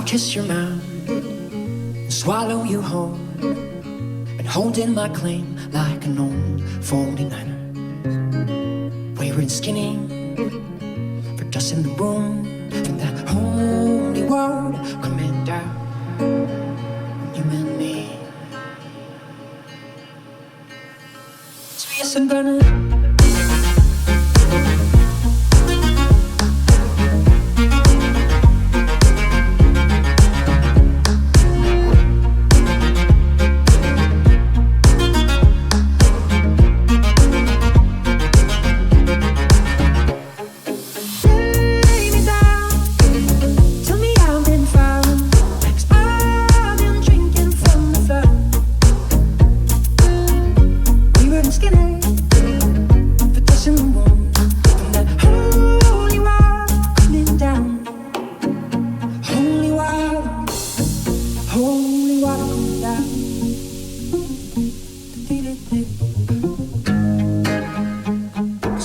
kiss your mouth and swallow you whole, and holding my claim like an old 49er. Wayward and skinny, for dust in the room, from that holy word coming down. You and me. So yes, I'm gonna.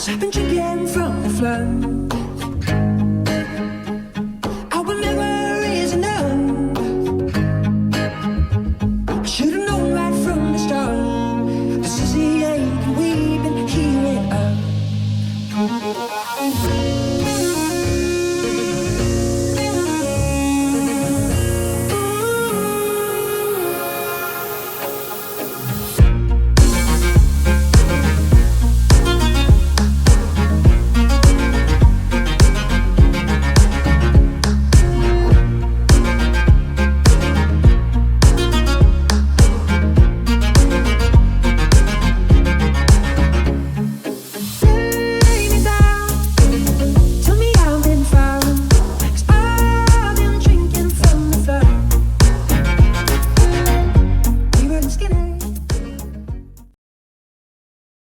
I've been drinking from the flood. I will never raise enough. I should've known right from the start. This is the ache we've been healing up.